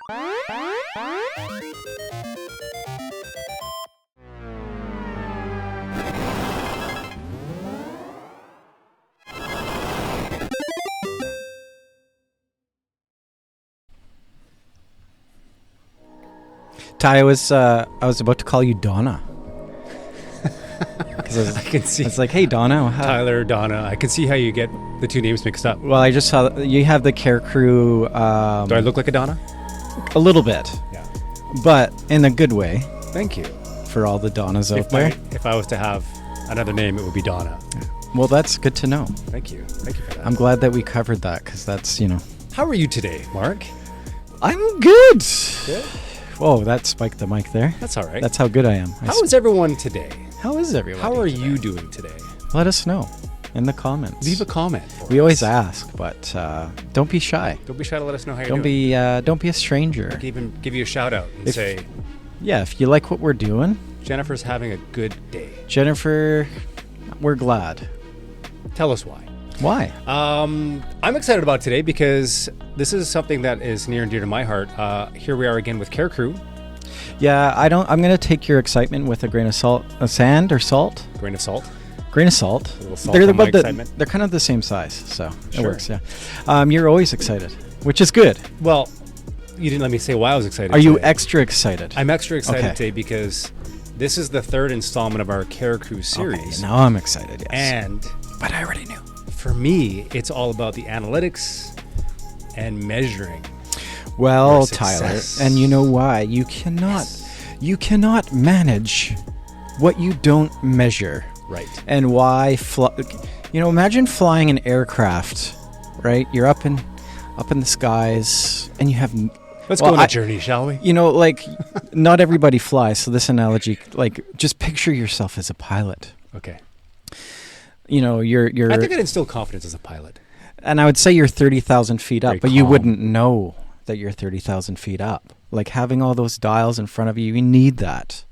Ty, I was about to call you Donna. I can see. It's like, hey, Donna. Tyler, Donna. I can see how you get the two names mixed up. Well, I just saw you have the CareCru. Do I look like a Donna? A little bit. Yeah. But in a good way. Thank you. For all the Donnas out there. If I was to have another name, it would be Donna. Well, that's good to know. Thank you. Thank you for that. I'm glad that we covered that because that's, How are you today, Mark? I'm good. Good? Whoa, that spiked the mic there. That's all right. That's how good I am. How is everyone today? How is everyone? How are you doing today? Let us know in the comments. Leave a comment. We always ask, but don't be shy. Don't be shy to let us know how you're doing. Don't be a stranger. I can even give you a shout out and say, yeah, if you like what we're doing, Jennifer's having a good day. Jennifer, we're glad. Tell us why. Why? I'm excited about today because this is something that is near and dear to my heart. Here we are again with CareCru. Yeah, I'm going to take your excitement with a grain of salt. Sand or salt? Grain of salt. Grain of salt. A little salt on my excitement. They're kind of the same size, so it Sure. works, yeah. You're always excited, which is good. Well, you didn't let me say why I was excited. Are you today. extra excited? I'm extra excited today because this is the third installment of our CareCru series. Okay, now I'm excited, yes. But I already knew. For me, it's all about the analytics and measuring. Well, Tyler, and you know why? You cannot manage what you don't measure. Right. And why imagine flying an aircraft, right? You're up in the skies and you have Let's go on a journey, shall we? Not everybody flies, so this analogy, just picture yourself as a pilot. Okay. You're I think I'd instill confidence as a pilot. And I would say you're 30,000 feet up, Very but calm. you wouldn't know that you're 30,000 feet up. Like having all those dials in front of you, you need that.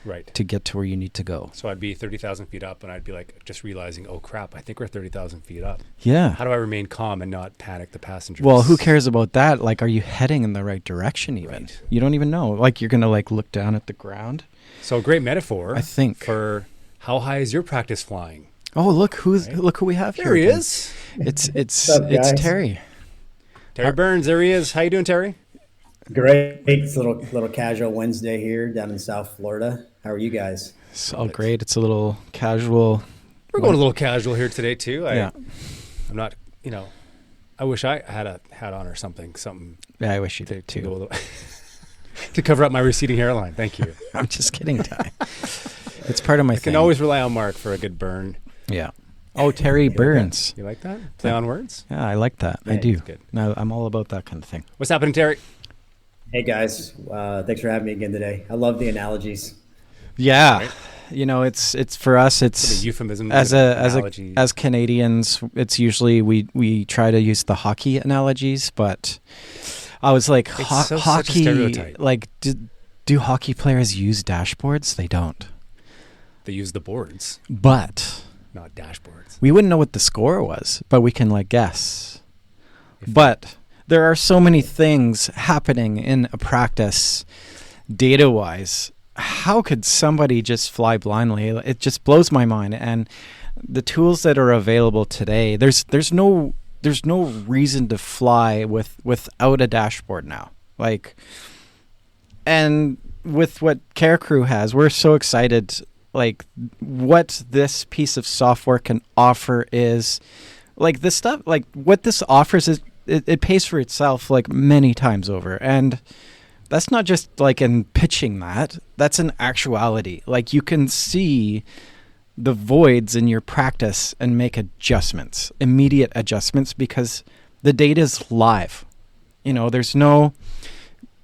Right. To get to where you need to go. So I'd be 30,000 feet up and I'd be just realizing, oh crap, I think we're 30,000 feet up. Yeah. How do I remain calm and not panic the passengers? Well, who cares about that? Are you heading in the right direction even? Right. You don't even know. You're going to look down at the ground. So a great metaphor, I think, for how high is your practice flying? Oh, look who we have here. There he is. It's Terry. Terry Burns, there he is. How you doing, Terry? Great. It's a little casual Wednesday here down in South Florida. How are you guys? It's all great. It's a little casual. We're going a little casual here today too. Yeah. I'm not, I wish I had a hat on or something. Yeah, I wish you did too. To cover up my receding hairline. Thank you. I'm just kidding, Ty. It's part of my thing. I can always rely on Mark for a good burn. Yeah. Oh, Terry Burns. You like that? Play on words? Yeah, I like that. Yeah, I do. Good. No, I'm all about that kind of thing. What's happening, Terry? Hey guys, thanks for having me again today. I love the analogies. Yeah. Right. It's for us. It's a euphemism. As Canadians, it's usually we try to use the hockey analogies, but I was like, such a hockey. stereotype. Do hockey players use dashboards? They don't. They use the boards, but not dashboards. We wouldn't know what the score was, but we can guess. But there are so many things happening in a practice, data-wise. How could somebody just fly blindly? It just blows my mind. And the tools that are available today, there's no reason to fly without a dashboard now. And with what CareCru has, we're so excited. What this piece of software can offer is this stuff. What this offers is it pays for itself many times over. And that's not just in pitching that's an actuality. You can see the voids in your practice and make adjustments, immediate adjustments, because the data is live. There's no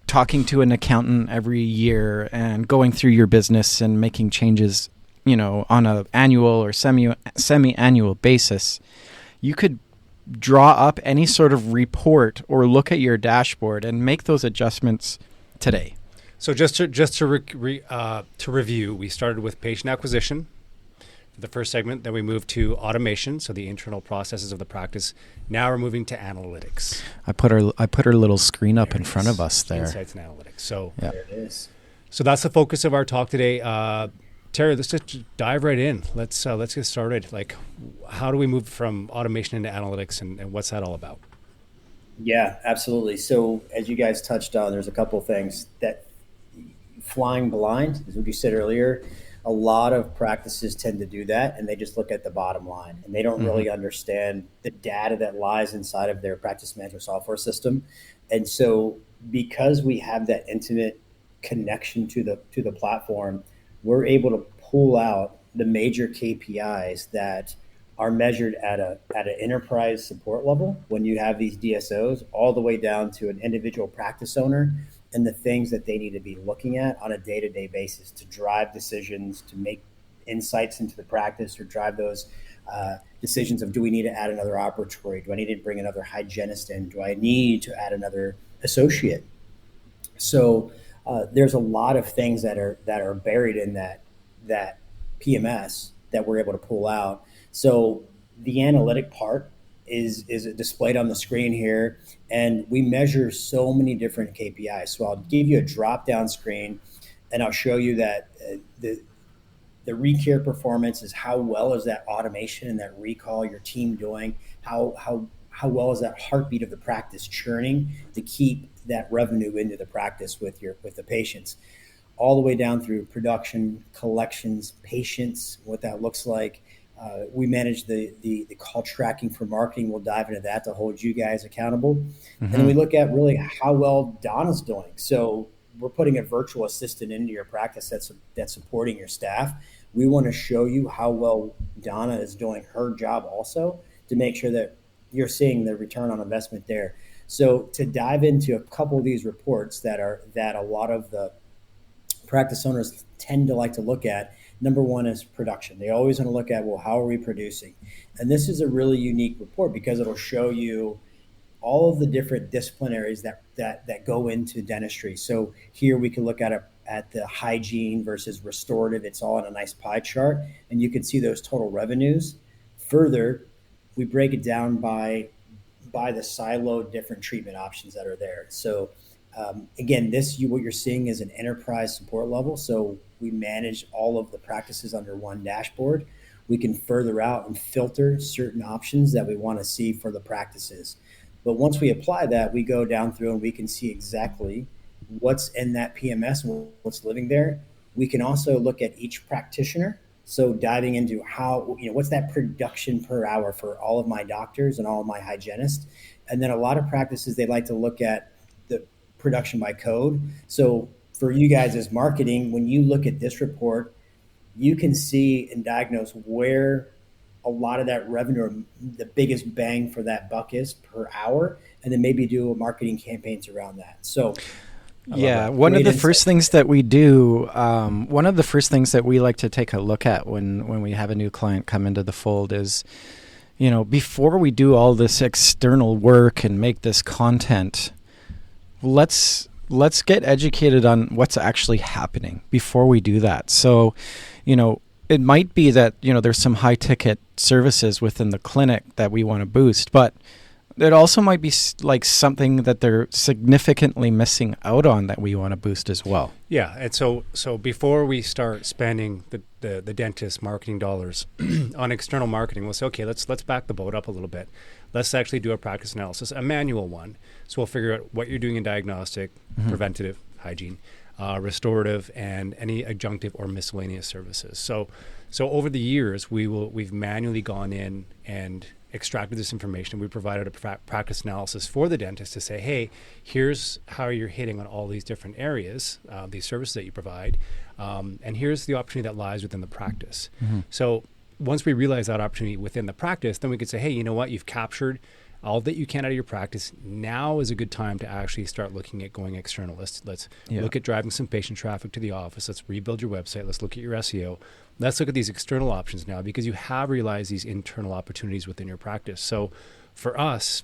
talking to an accountant every year and going through your business and making changes, on a annual or semi-annual basis. You could draw up any sort of report or look at your dashboard and make those adjustments today. So just to review, we started with patient acquisition. the first segment. Then we moved to automation, so the internal processes of the practice. Now we're moving to analytics. I put her little screen up in front of us there. Insights and analytics. So yeah. There it is. So that's the focus of our talk today. Terry, let's just dive right in. Let's get started. Like, how do we move from automation into analytics, and what's that all about? Yeah, absolutely. So as you guys touched on, there's a couple things that flying blind, as what you said earlier, a lot of practices tend to do that, and they just look at the bottom line, and they don't really understand the data that lies inside of their practice management software system. And so because we have that intimate connection to the platform, we're able to pull out the major KPIs that are measured at an enterprise support level when you have these DSOs, all the way down to an individual practice owner, and the things that they need to be looking at on a day-to-day basis to drive decisions, to make insights into the practice, or drive those decisions of, do we need to add another operatory? Do I need to bring another hygienist in? Do I need to add another associate? So there's a lot of things that are buried in that PMS that we're able to pull out. So the analytic part is displayed on the screen here, and we measure so many different KPIs. So I'll give you a drop-down screen, and I'll show you that the recare performance is how well is that automation and that recall your team doing, how well is that heartbeat of the practice churning to keep that revenue into the practice with the patients, all the way down through production, collections, patients, what that looks like. We manage the call tracking for marketing. We'll dive into that to hold you guys accountable. And then we look at really how well Donna's doing. So we're putting a virtual assistant into your practice that's supporting your staff. We want to show you how well Donna is doing her job also, to make sure that you're seeing the return on investment there. So to dive into a couple of these reports that a lot of the practice owners tend to like to look at. Number one is production. They always want to look at, well, how are we producing? And this is a really unique report because it'll show you all of the different disciplinaries that go into dentistry. So here we can look at the hygiene versus restorative. It's all in a nice pie chart, and you can see those total revenues. Further, we break it down by the siloed different treatment options that are there. So again, what you're seeing is an enterprise support level. So we manage all of the practices under one dashboard. We can further out and filter certain options that we want to see for the practices. But once we apply that, we go down through and we can see exactly what's in that PMS and what's living there. We can also look at each practitioner. So diving into what's that production per hour for all of my doctors and all of my hygienists. And then a lot of practices, they like to look at the production by code. So for you guys as marketing, when you look at this report, you can see and diagnose where a lot of that revenue, or the biggest bang for that buck, is per hour, and then maybe do marketing campaigns around that. So one of the first things that we do, one of the first things that we like to take a look at when we have a new client come into the fold is, before we do all this external work and make this content, let's get educated on what's actually happening before we do that. So, it might be that, there's some high ticket services within the clinic that we want to boost, but it also might be like something that they're significantly missing out on that we want to boost as well. Yeah. And so before we start spending the dentist marketing dollars on external marketing, we'll say, okay, let's back the boat up a little bit. Let's actually do a practice analysis, a manual one. So we'll figure out what you're doing in diagnostic, preventative, hygiene, restorative, and any adjunctive or miscellaneous services. So over the years, we've manually gone in and extracted this information. We provided a practice analysis for the dentist to say, hey, here's how you're hitting on all these different areas, these services that you provide, and here's the opportunity that lies within the practice. So once we realize that opportunity within the practice, then we could say, hey, you know what, you've captured all that you can out of your practice. Now is a good time to actually start looking at going external. Let's look at driving some patient traffic to the office. Let's rebuild your website. Let's look at your SEO. Let's look at these external options now, because you have realized these internal opportunities within your practice. So for us,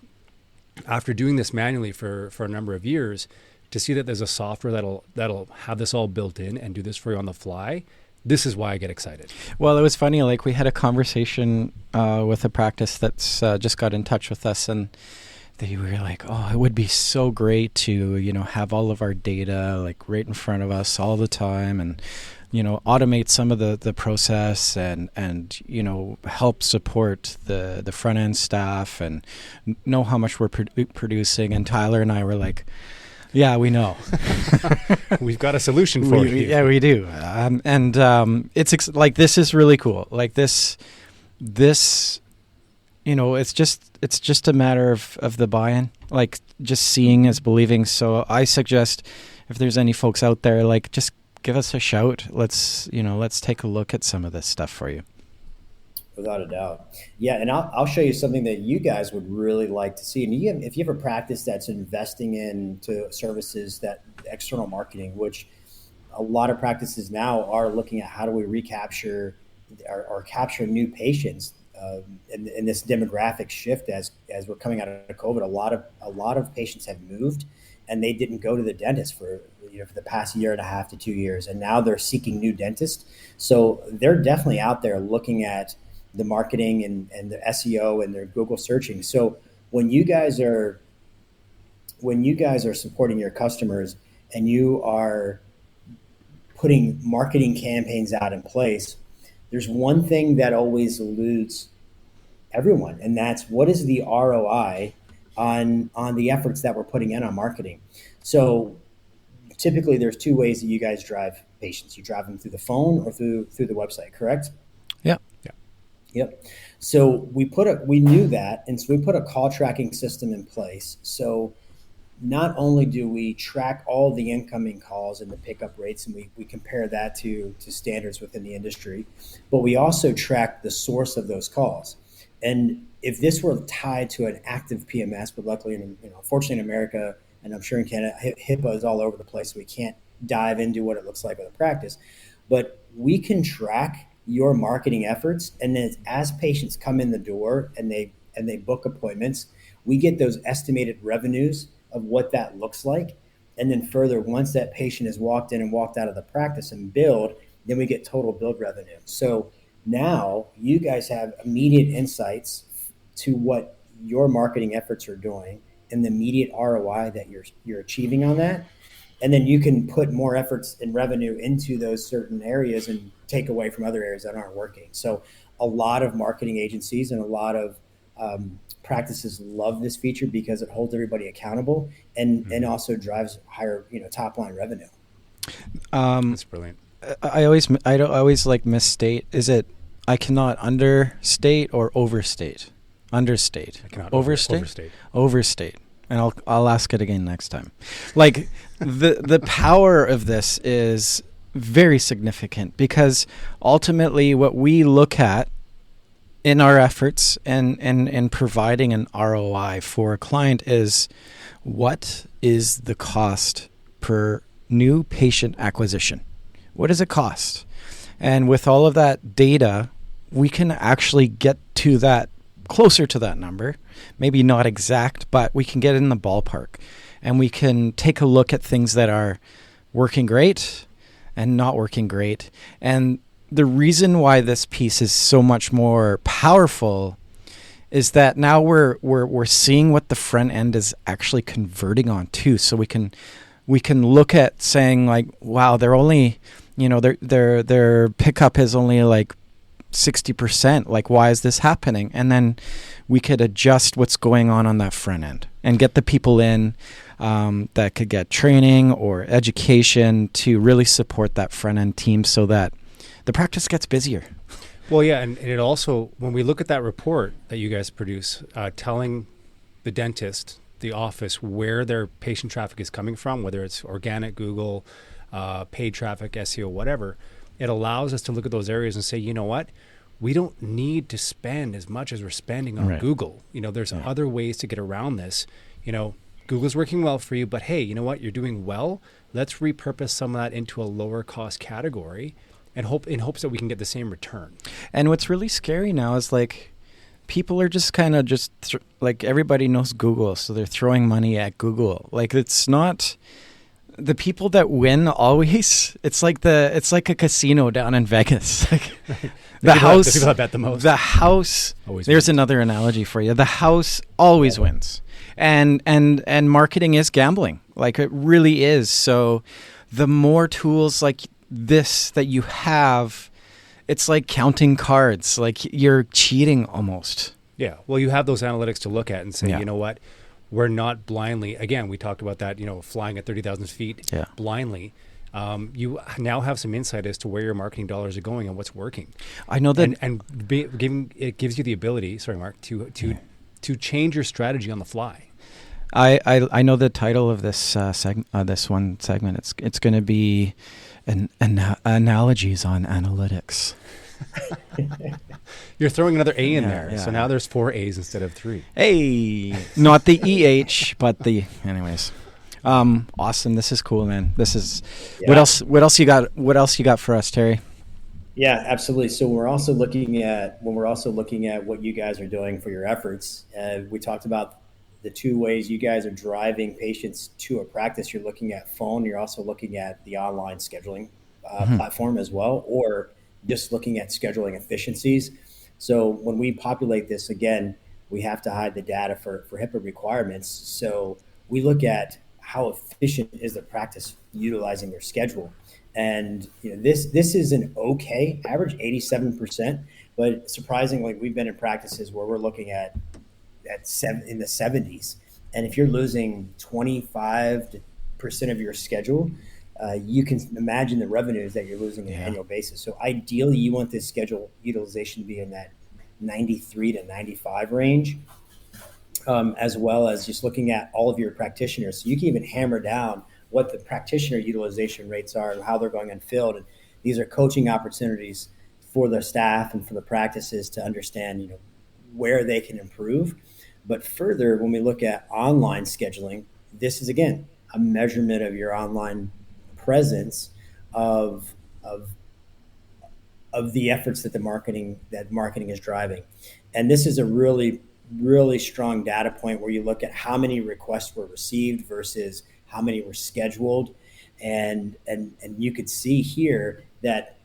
after doing this manually for a number of years, to see that there's a software that'll have this all built in and do this for you on the fly, this is why I get excited. Well, it was funny. Like we had a conversation with a practice that's just got in touch with us, and they were like, "Oh, it would be so great to, have all of our data like right in front of us all the time, and automate some of the process, and help support the front end staff, and know how much we're producing." And Tyler and I were like, "Yeah, we know. We've got a solution for you." Yeah, we do. It's like, this is really cool. Like this, it's just a matter of the buy-in. Like, just seeing is believing. So I suggest, if there's any folks out there, like, just give us a shout. Let's take a look at some of this stuff for you. Without a doubt. Yeah, and I'll show you something that you guys would really like to see. And if you have a practice that's investing into services, that external marketing, which a lot of practices now are looking at, how do we recapture or capture new patients in this demographic shift as we're coming out of COVID. A lot of patients have moved, and they didn't go to the dentist for the past year and a half to 2 years, and now they're seeking new dentists. So they're definitely out there looking at the marketing and the SEO and their Google searching. So when you guys are supporting your customers and you are putting marketing campaigns out in place, there's one thing that always eludes everyone, and that's, what is the ROI on the efforts that we're putting in on marketing? So typically there's two ways that you guys drive patients. You drive them through the phone or through the website, correct? Yeah. Yep. So we knew that, and so we put a call tracking system in place. So not only do we track all the incoming calls and the pickup rates, and we compare that to standards within the industry, but we also track the source of those calls. And if this were tied to an active PMS, but luckily, unfortunately in America, and I'm sure in Canada, HIPAA is all over the place, so we can't dive into what it looks like with a practice. But we can track your marketing efforts, and then as patients come in the door and they book appointments, we get those estimated revenues of what that looks like. And then further, once that patient has walked in and walked out of the practice and billed, then we get total billed revenue. So now you guys have immediate insights to what your marketing efforts are doing and the immediate ROI that you're achieving on that. And then you can put more efforts and revenue into those certain areas and take away from other areas that aren't working. So a lot of marketing agencies and a lot of practices love this feature because it holds everybody accountable and also drives higher top line revenue. That's brilliant. I always like misstate. Is it, I cannot understate or overstate? Understate. I cannot overstate. Overstate. And I'll ask it again next time. Like the power of this is very significant, because ultimately what we look at in our efforts and providing an ROI for a client is, what is the cost per new patient acquisition? What does it cost? And with all of that data, we can actually get to that, closer to that number. Maybe not exact, but we can get in the ballpark, and we can take a look at things that are working great and not working great. And the reason why this piece is so much more powerful is that now we're seeing what the front end is actually converting on too. So we can look at saying, like, wow, they're only, their pickup is only like 60%. Like, why is this happening? And then we could adjust what's going on that front end and get the people in that could get training or education to really support that front end team so that the practice gets busier. Well, yeah, and it also, when we look at that report that you guys produce, telling the dentist, the office, where their patient traffic is coming from, whether it's organic, Google, paid traffic, SEO, whatever, it allows us to look at those areas and say, you know what? We don't need to spend as much as we're spending on Google. There's other ways to get around this. Google's working well for you, but hey, you know what? You're doing well. Let's repurpose some of that into a lower cost category and in hopes that we can get the same return. And what's really scary now is, like, people are just kind of like, everybody knows Google, so they're throwing money at Google. Like, it's not, the people that win always, it's like a casino down in Vegas. Like, the people that bet the most. The house. Always there's wins. another analogy for you. The house always wins, and marketing is gambling. Like, it really is. So, the more tools like this that you have, it's like counting cards. Like, you're cheating almost. Yeah. Well, you have those analytics to look at and say, Yeah. you know what, we're not blindly. Again, we talked about that. Flying at 30,000 feet blindly. You now have some insight as to where your marketing dollars are going and what's working. I know that, It gives you the ability, sorry, Mark, to change your strategy on the fly. I know the title of this this one segment. It's going to be analogies on analytics. You're throwing another A in Yeah, there, yeah. so now there's 4 A's instead of 3. Hey, not the EH, but anyways. Awesome. This is cool, man. This is what else you got for us, Terry? Yeah, absolutely. So we're also looking at what you guys are doing for your efforts. We talked about the 2 ways you guys are driving patients to a practice. You're looking at phone. You're also looking at the online scheduling platform as well, or just looking at scheduling efficiencies. So when we populate this again, we have to hide the data for HIPAA requirements. So we look at how efficient is the practice utilizing their schedule. And this is an okay average, 87%, but surprisingly, we've been in practices where we're looking at in the 70s. And if you're losing 25% of your schedule, you can imagine the revenues that you're losing on an annual basis. So ideally, you want this schedule utilization to be in that 93 to 95 range, as well as just looking at all of your practitioners. So you can even hammer down what the practitioner utilization rates are and how they're going unfilled. And these are coaching opportunities for the staff and for the practices to understand, where they can improve. But further, when we look at online scheduling, this is, again, a measurement of your online presence of the efforts that marketing is driving. And this is a really, really strong data point where you look at how many requests were received versus how many were scheduled. And you could see here that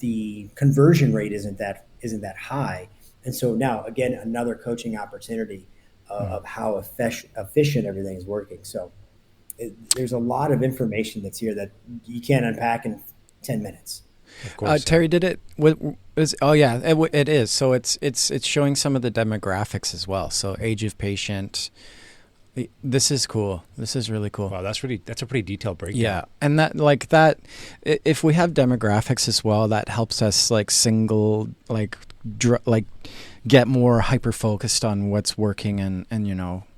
the conversion rate isn't that high. And so now, again, another coaching opportunity of how efficient everything is working. So there's a lot of information that's here that you can't unpack in 10 minutes. Of course. Terry, did it? It is. So it's showing some of the demographics as well. So age of patient. This is cool. This is really cool. Wow, that's a pretty detailed breakdown. Yeah, and if we have demographics as well, that helps us get more hyper focused on what's working and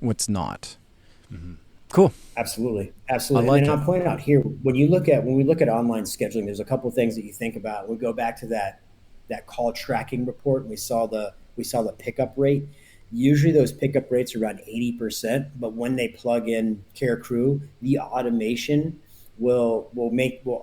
what's not. Mm-hmm. Cool. Absolutely. And I'll point out here, when we look at online scheduling, there's a couple of things that you think about. We go back to that call tracking report, and we saw the pickup rate. Usually those pickup rates are around 80%, but when they plug in CareCru, the automation will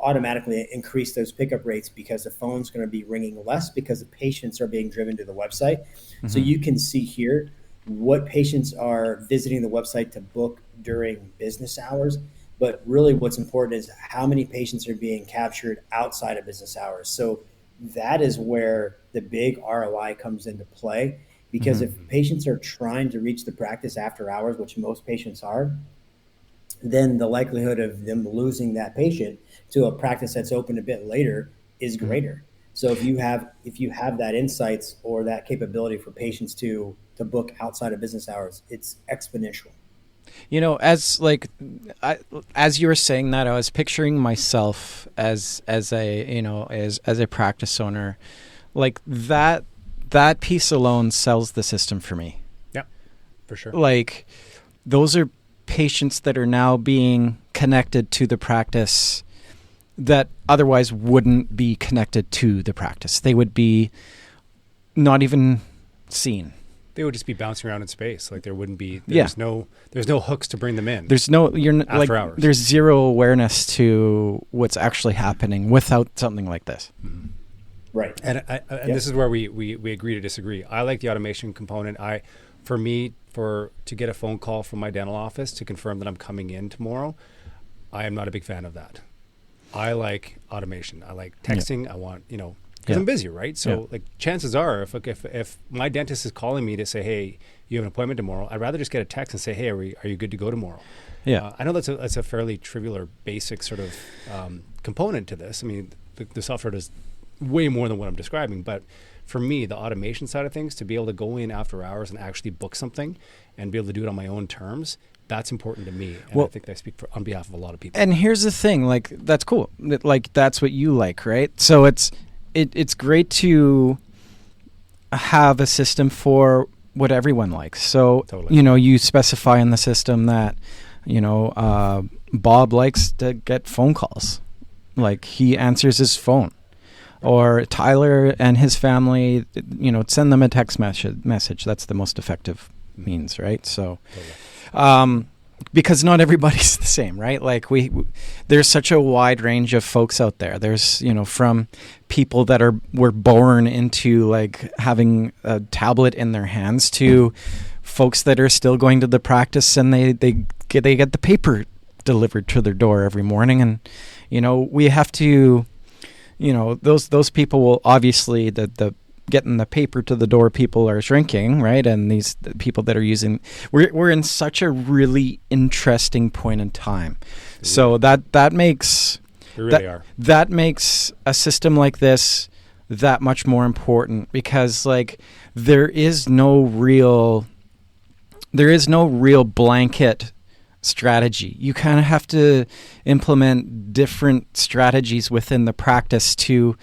automatically increase those pickup rates because the phone's going to be ringing less because the patients are being driven to the website. Mm-hmm. So you can see here what patients are visiting the website to book during business hours, but really what's important is how many patients are being captured outside of business hours. So that is where the big ROI comes into play. Because if patients are trying to reach the practice after hours, which most patients are, then the likelihood of them losing that patient to a practice that's open a bit later is greater. So if you have that insights or that capability for patients to book outside of business hours, it's exponential. As you were saying that, I was picturing myself as a practice owner, like that. That piece alone sells the system for me. Yeah, for sure. Like, those are patients that are now being connected to the practice that otherwise wouldn't be connected to the practice. They would be not even seen. They would just be bouncing around in space. Like, there wouldn't be. There's no hooks to bring them in. There's no. After hours. There's zero awareness to what's actually happening without something like this. Mm-hmm. Right. And this is where we agree to disagree. I like the automation component. For to get a phone call from my dental office to confirm that I'm coming in tomorrow, I am not a big fan of that. I like automation. I like texting. I want, because I'm busy, right? So like chances are if my dentist is calling me to say, hey, you have an appointment tomorrow, I'd rather just get a text and say, hey, are you good to go tomorrow? Yeah. I know that's a fairly trivial or basic sort of component to this. I mean, the software does way more than what I'm describing, but for me, the automation side of things, to be able to go in after hours and actually book something and be able to do it on my own terms, that's important to me. And I think I speak on behalf of a lot of people. And here's the thing, like, that's cool. Like, that's what you like, right? So it's great to have a system for what everyone likes. So, Totally. You specify in the system that, Bob likes to get phone calls. Like, he answers his phone. Or Tyler and his family, send them a text message. That's the most effective means, right? So, because not everybody's the same, right? Like there's such a wide range of folks out there. There's, from people that were born into like having a tablet in their hands to folks that are still going to the practice and they get the paper delivered to their door every morning. And, we have to, those people will obviously the getting the paper to the door people are shrinking, right? And the people that are using, we're in such a really interesting point in time. So that makes that makes a system like this that much more important, because like there is no real blanket strategy. You kind of have to implement different strategies within the practice to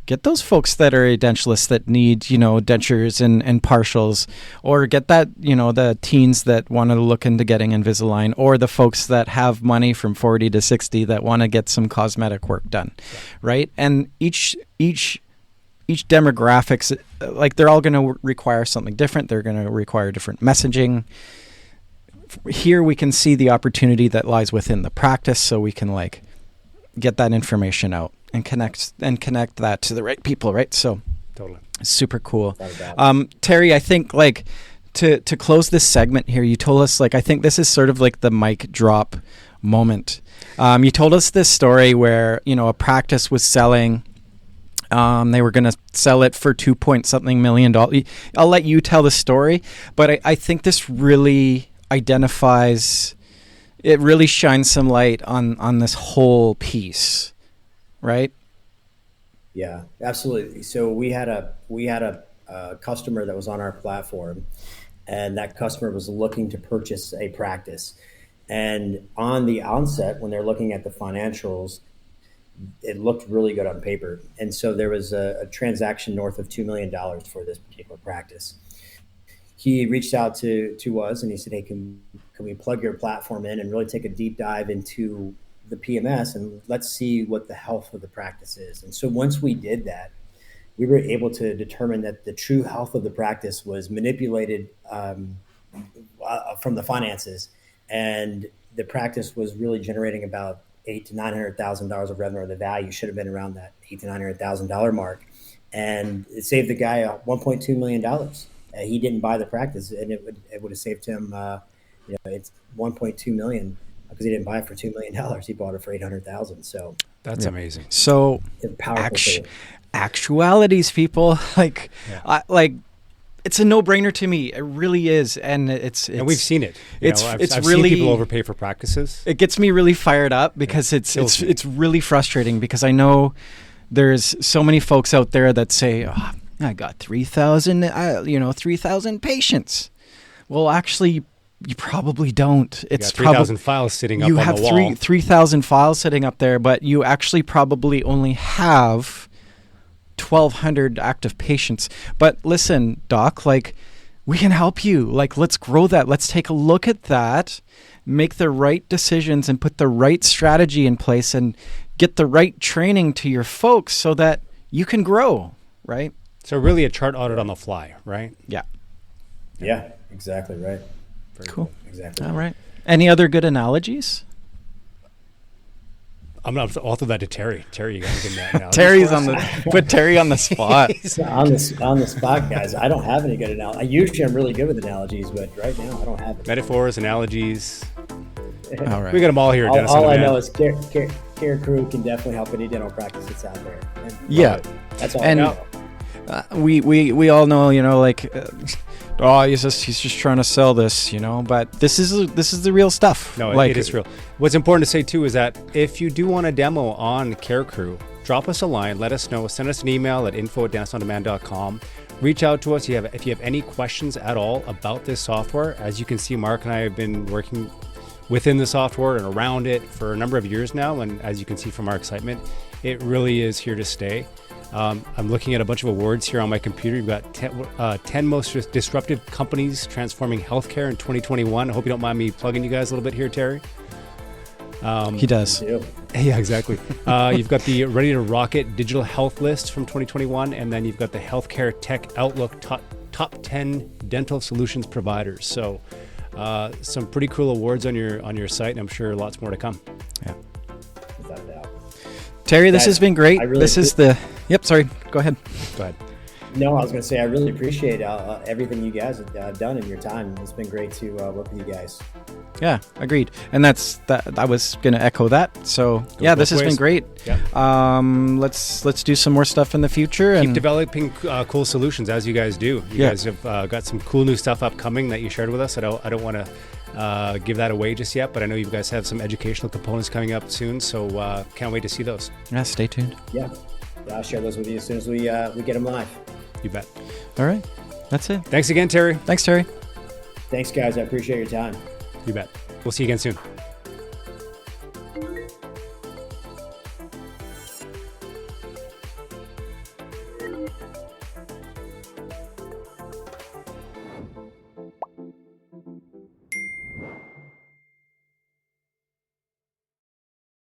get those folks that are edentulous that need, dentures and partials, or get that, the teens that want to look into getting Invisalign, or the folks that have money from 40 to 60 that want to get some cosmetic work done, right? And each demographics, like they're all going to require something different. They're going to require different messaging. Here we can see the opportunity that lies within the practice, so we can like get that information out and connect that to the right people, right? So totally super cool. Terry, I think like to close this segment here, you told us like I think this is sort of like the mic drop moment. You told us this story where a practice was selling. They were going to sell it for $2 million. I'll let you tell the story, but I think this really identifies, it really shines some light on this whole piece, right? Yeah, absolutely. So we had a customer that was on our platform, and that customer was looking to purchase a practice. And on the onset, when they're looking at the financials, it looked really good on paper. And so there was a transaction north of $2 million for this particular practice. He reached out to us and he said, hey, can we plug your platform in and really take a deep dive into the PMS and let's see what the health of the practice is. And so once we did that, we were able to determine that the true health of the practice was manipulated from the finances, and the practice was really generating about $800,000 to $900,000 of revenue, or the value should have been around that $800,000 to $900,000 mark, and it saved the guy $1.2 million. He didn't buy the practice, and it would have saved him. It's $1.2 million because he didn't buy it for $2 million. He bought it for $800,000. So that's amazing. So actualities, people, like it's a no-brainer to me. It really is, and it's and we've seen it. I've really seen people overpay for practices. It gets me really fired up because it's really frustrating, because I know there's so many folks out there that say, oh, I got 3,000 patients. Well, actually, you probably don't. It's 3,000 files sitting up on the wall. You have 3,000 files sitting up there, but you actually probably only have 1,200 active patients. But listen, Doc, like, we can help you. Like, let's grow that. Let's take a look at that, make the right decisions, and put the right strategy in place, and get the right training to your folks so that you can grow, right? So really a chart audit on the fly, right? Yeah, exactly right. Very cool. Exactly. All right. Any other good analogies? I'll throw that to Terry. Terry, you got to get that now. Terry's put Terry on the spot. on the spot, guys. I don't have any good analogies. Usually I'm really good with analogies, but right now I don't have it. Metaphors, analogies. All right. We got them all here, Dennis. All I know is CareCru can definitely help any dental practice that's out there. And Yeah. That's all And- I know. We all know, he's just trying to sell this, but this is the real stuff. No, it is real. What's important to say too is that if you do want a demo on CareCru, drop us a line, let us know, send us an email at info@dentalondemand.com. Reach out to us if you have any questions at all about this software. As you can see, Mark and I have been working within the software and around it for a number of years now, and as you can see from our excitement, it really is here to stay. I'm looking at a bunch of awards here on my computer. You've got 10 most disruptive companies transforming healthcare in 2021. I hope you don't mind me plugging you guys a little bit here, Terry. He does. Yeah, exactly. You've got the Ready to Rocket Digital Health List from 2021, and then you've got the Healthcare Tech Outlook top 10 dental solutions providers. So some pretty cool awards on your site, and I'm sure lots more to come. Yeah. Without a doubt. Terry, this has been great. Really This is the... Yep, sorry. Go ahead. Go ahead. No, I was going to say I really appreciate everything you guys have done in your time. It's been great to work with you guys. Yeah, agreed. And that's that. I was going to echo that. So yeah, this has been great. Yeah. Let's do some more stuff in the future. Keep and developing cool solutions as you guys do. You guys have got some cool new stuff upcoming that you shared with us. I don't want to give that away just yet, but I know you guys have some educational components coming up soon. So can't wait to see those. Yeah, stay tuned. Yeah, I'll share those with you as soon as we get them live. You bet. All right, that's it. Thanks again, Terry. Thanks, Terry. Thanks, guys. I appreciate your time. You bet. We'll see you again soon.